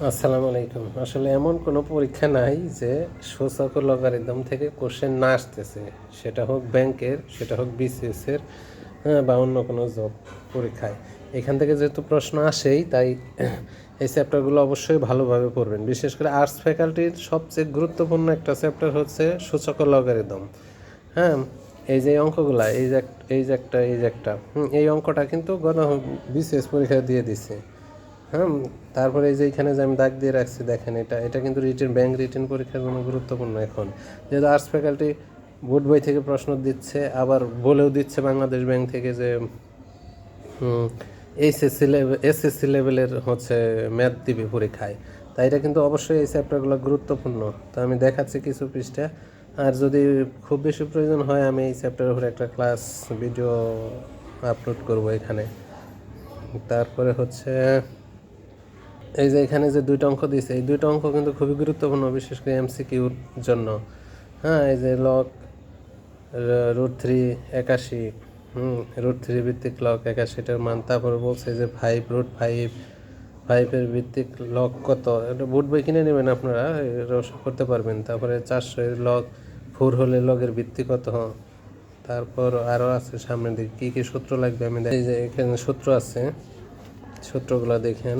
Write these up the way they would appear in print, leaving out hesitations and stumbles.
আসসালামু আলাইকুম। আসলে এমন কোনো পরীক্ষা নাই যে সূচক ও লগারিদম থেকে কোশ্চেন না আসতেছে। সেটা হোক ব্যাংকের, সেটা হোক বিসিএস এর, হ্যাঁ, বা অন্য কোনো জব পরীক্ষায়। এখান থেকে যেহেতু প্রশ্ন আসেই, তাই এই চ্যাপ্টারগুলো অবশ্যই ভালোভাবে পড়বেন। বিশেষ করে আর্টস ফ্যাকাল্টির সবচেয়ে গুরুত্বপূর্ণ একটা চ্যাপ্টার হচ্ছে সূচক ও লগারিদম। হ্যাঁ, এই যে অঙ্কগুলা, এই যে একটা এই অঙ্কটা কিন্তু গত বিসিএস পরীক্ষায় দিয়ে দিছে। হ্যাঁ, তারপরে এই যে এখানে যে আমি দাগ দিয়ে রাখছি দেখেন, এটা কিন্তু ব্যাংক রিটেন পরীক্ষার জন্য গুরুত্বপূর্ণ। এখন যেহেতু আর্টস ফ্যাকাল্টি বোর্ড বই থেকে প্রশ্ন দিচ্ছে, আবার বলেও দিচ্ছে বাংলাদেশ ব্যাংক থেকে যে এসএসসি লেভেলের হচ্ছে ম্যাথ দিবে পরীক্ষায়, তাই এটা কিন্তু অবশ্যই এই চ্যাপ্টারগুলো গুরুত্বপূর্ণ। তো আমি দেখাচ্ছি কিছু পৃষ্ঠা, আর যদি খুব বেশি প্রয়োজন হয় আমি এই চ্যাপ্টারের উপরে একটা ক্লাস ভিডিও আপলোড করব এখানে। তারপরে হচ্ছে এই যে এখানে যে দুইটা অঙ্ক দিয়েছে, এই দুইটা অঙ্ক কিন্তু খুবই গুরুত্বপূর্ণ, বিশেষ করে এমসিকিউর জন্য। হ্যাঁ, এই যে লগ √3 81, √3 ভিত্তিক লগ 81টার মান। তারপরে বলছে যে 5 √5 ভিত্তিক লগ কত, এটা বোর্ড বই কিনে নেবেন আপনারা, এটা করতে পারবেন। তারপরে 400 লগ 4 হলে লগের ভিত্তি কত। তারপর আরও আছে সামনের দিকে কী কী সূত্র লাগবে, আমি এই যে এখানে সূত্র আছে, সূত্রগুলো দেখেন।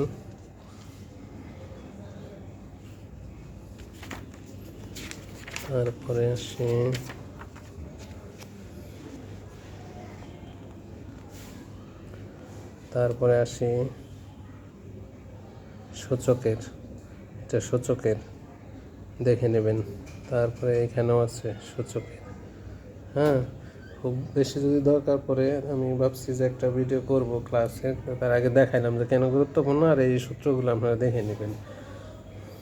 তারপরে আসি সূচকের, এটা সূচকের দেখে নেবেন। তারপরে এখানেও আছে সূচকের। হ্যাঁ, খুব বেশি যদি দরকার পড়ে আমি ভাবছি যে একটা ভিডিও করব ক্লাসে, তার আগে দেখাইলাম যে কেন গুরুত্বপূর্ণ, আর এই সূত্রগুলো আপনারা দেখে নেবেন।